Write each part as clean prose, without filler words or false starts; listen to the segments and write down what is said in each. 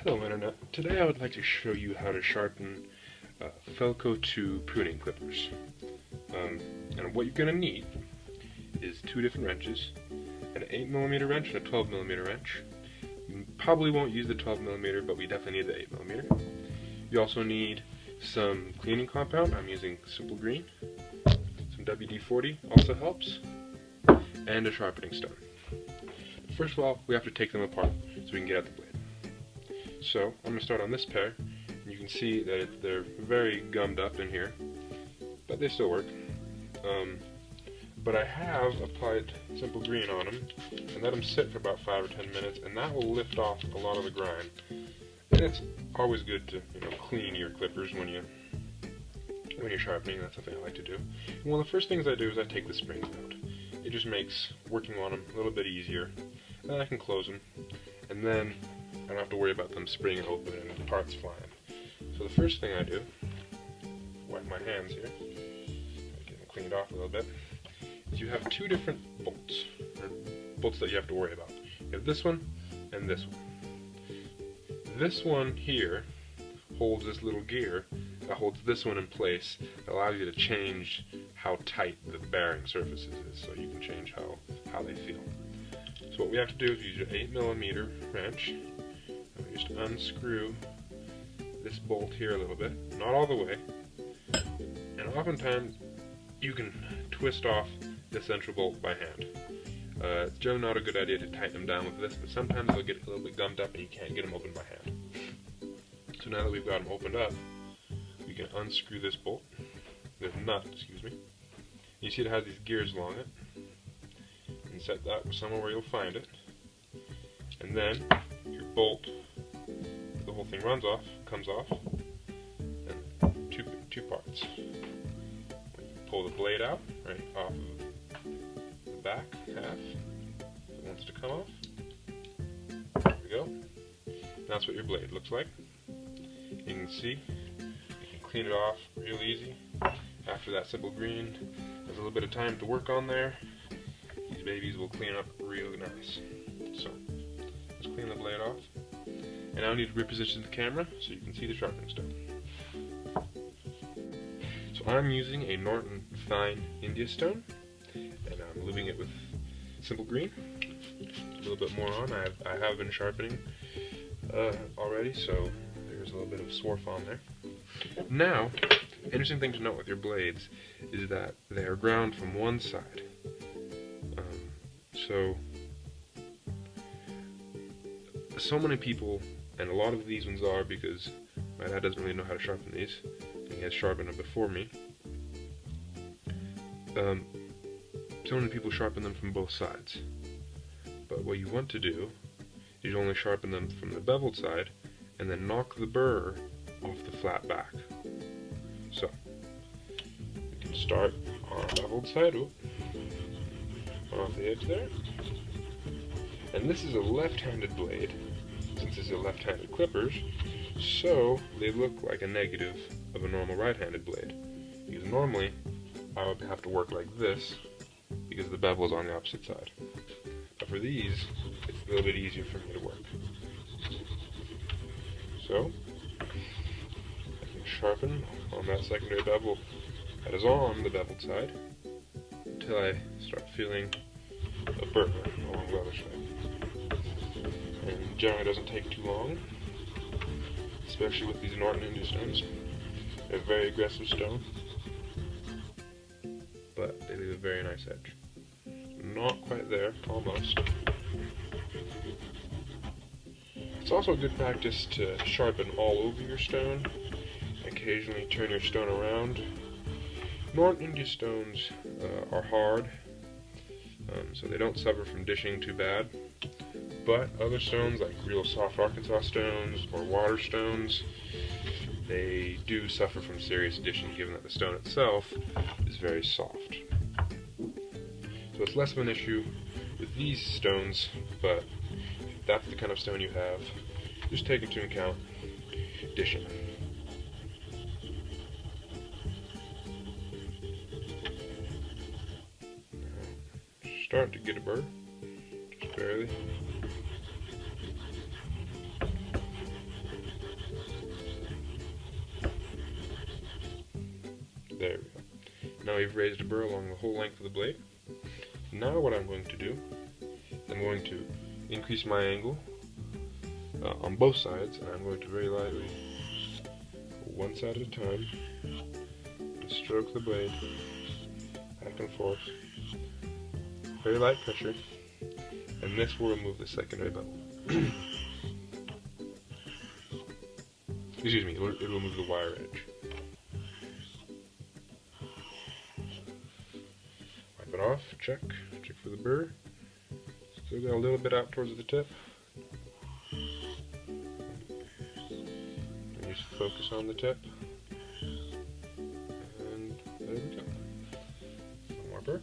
Hello Internet. Today I would like to show you how to sharpen Felco 2 pruning clippers. And what you're going to need is two different wrenches, an 8mm wrench and a 12mm wrench. You probably won't use the 12mm, but we definitely need the 8mm. You also need some cleaning compound. I'm using Simple Green. Some WD-40 also helps, and a sharpening stone. First of all, we have to take them apart so we can get at the blade. So I'm going to start on this pair, and you can see that they're very gummed up in here, but they still work. But I have applied Simple Green on them and let them sit for about 5 or 10 minutes, and that will lift off a lot of the grime. And it's always good to clean your clippers when you're sharpening. That's something I like to do. And one of the first things I do is I take the springs out. It just makes working on them a little bit easier. Then I can close them, and then I don't have to worry about them springing open and parts flying. So the first thing I do, wipe my hands here, get them cleaned off a little bit, is you have two different bolts, or bolts that you have to worry about. You have this one and this one. This one here holds this little gear that holds this one in place. It allows you to change how tight the bearing surfaces is, so you can change how they feel. So what we have to do is use your 8mm wrench, and we just unscrew this bolt here a little bit, not all the way, and oftentimes you can twist off the central bolt by hand. It's generally not a good idea to tighten them down with this, but sometimes they'll get a little bit gummed up and you can't get them open by hand. So now that we've got them opened up, we can unscrew this bolt, this nut, excuse me. You see it has these gears along it, and set that somewhere where you'll find it. And then your bolt, the whole thing comes off, and two parts. When you pull the blade out, right off of the back half, it wants to come off. There we go. That's what your blade looks like. You can see, you can clean it off real easy. After that Simple Green, there's a little bit of time to work on there. These babies will clean up real nice. So, let's clean the blade off. And now I need to reposition the camera so you can see the sharpening stone. So I'm using a Norton Fine India Stone, and I'm lubing it with Simple Green. A little bit more on. I have been sharpening already, so there's a little bit of swarf on there. Now, interesting thing to note with your blades is that they are ground from one side. So many people, and a lot of these ones are because my dad doesn't really know how to sharpen these, and he has sharpened them before me. So many people sharpen them from both sides. But what you want to do is you only sharpen them from the beveled side, and then knock the burr off the flat back. So, you can start on the beveled side, off the edge there. And this is a left-handed blade, since it's a left-handed clippers, so they look like a negative of a normal right-handed blade. Because normally, I would have to work like this, because the bevel is on the opposite side. But for these, it's a little bit easier for me to work. So, I can sharpen on that secondary bevel that is on the beveled side until I start feeling a burr along the other side. And generally doesn't take too long, especially with these Norton India stones. They're a very aggressive stone, but they leave a very nice edge. Not quite there, almost. It's also good practice to sharpen all over your stone. Occasionally turn your stone around. Norton India stones are hard, so they don't suffer from dishing too bad. But other stones, like real soft Arkansas stones or water stones, they do suffer from serious dishing, given that the stone itself is very soft. So it's less of an issue with these stones, but if that's the kind of stone you have, just take into account dishing. Starting to get a burr, just barely. There we go. Now we've raised a burr along the whole length of the blade. Now what I'm going to do, I'm going to increase my angle on both sides, and I'm going to very lightly, one side at a time, stroke the blade back and forth, very light pressure, and this will remove the secondary bevel. Excuse me, it will remove the wire edge. Wipe it off, check for the burr. Still got a little bit out towards the tip. And just focus on the tip. And there we go. One more burr.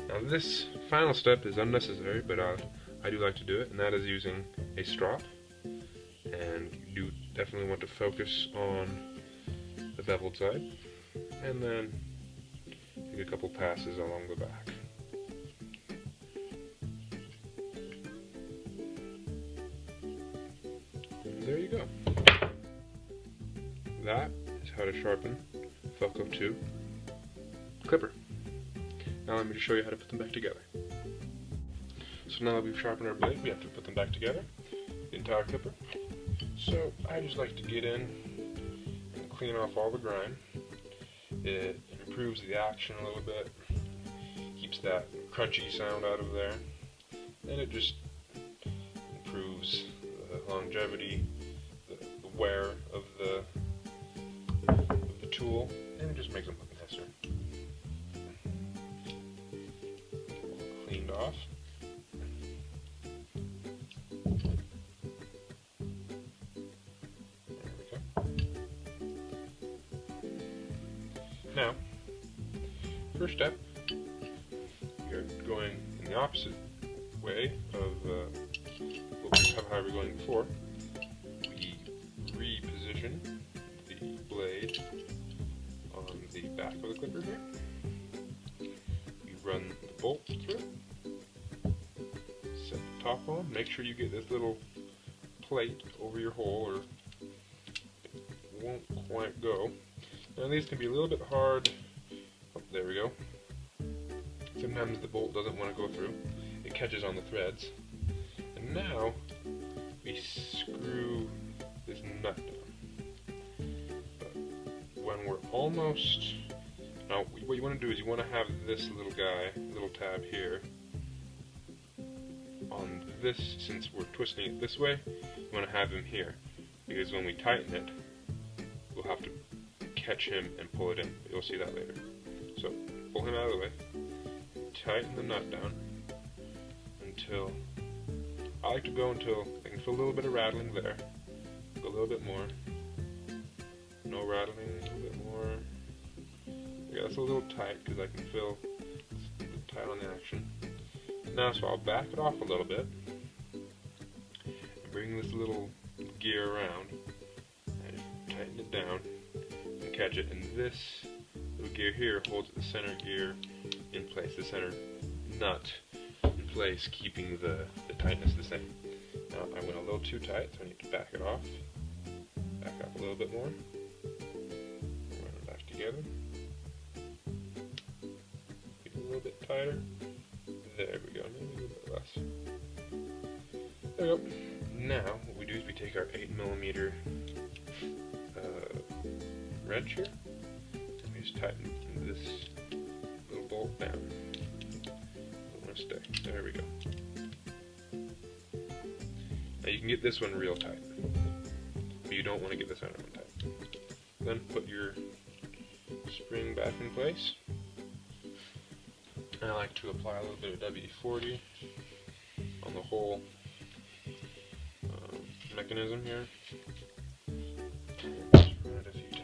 Now this final step is unnecessary, but I do like to do it, and that is using a strop. And you do definitely want to focus on the beveled side, and then take a couple passes along the back. And there you go. That is how to sharpen Felco 2 clipper. Now let me just show you how to put them back together. So now that we've sharpened our blade, we have to put them back together, the entire clipper. So I just like to get in and clean off all the grime. It improves the action a little bit, keeps that crunchy sound out of there, and it just improves the longevity, the wear of the tool, and it just makes them look nicer. Cleaned off. Now, first step, you're going in the opposite way of how we were going before. We reposition the blade on the back of the clipper here. We run the bolt through, set the top on, make sure you get this little plate over your hole or it won't quite go. Now these can be a little bit hard. Oh, there we go. Sometimes the bolt doesn't want to go through. It catches on the threads. And now we screw this nut down. But when we're almost... Now what you want to do is you want to have this little guy, little tab here, on this, since we're twisting it this way, you want to have him here. Because when we tighten it, we'll have to catch him and pull it in. You'll see that later. So pull him out of the way, tighten the nut down until, I like to go until I can feel a little bit of rattling there, go a little bit more, no rattling, a little bit more. Yeah, that's a little tight because I can feel it's a bit tight on the action. Now so I'll back it off a little bit and bring this little gear around and tighten it down. Catch it, and this little gear here holds the center gear in place, the center nut in place, keeping the tightness the same. Now I went a little too tight, so I need to back it off, back up a little bit more, run it back together, keep it a little bit tighter, there we go, maybe a little bit less. There we go. Now what we do is we take our 8mm wrench here, and we just tighten this little bolt down. Don't want to stay. There we go. Now you can get this one real tight, but you don't want to get this other one tight. Then put your spring back in place. And I like to apply a little bit of WD-40 on the whole mechanism here.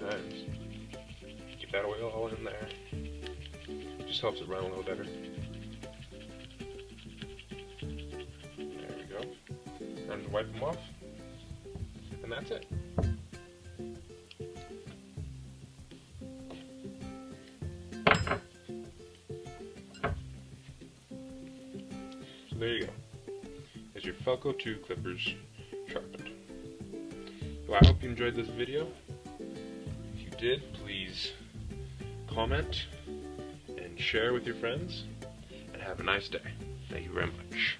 Times. Keep that oil all in there. Just helps it run a little better. There we go. Now just wipe them off. And that's it. So there you go. There's your Felco 2 clippers sharpened. Well, I hope you enjoyed this video. If you did, please comment and share with your friends, and have a nice day. Thank you very much.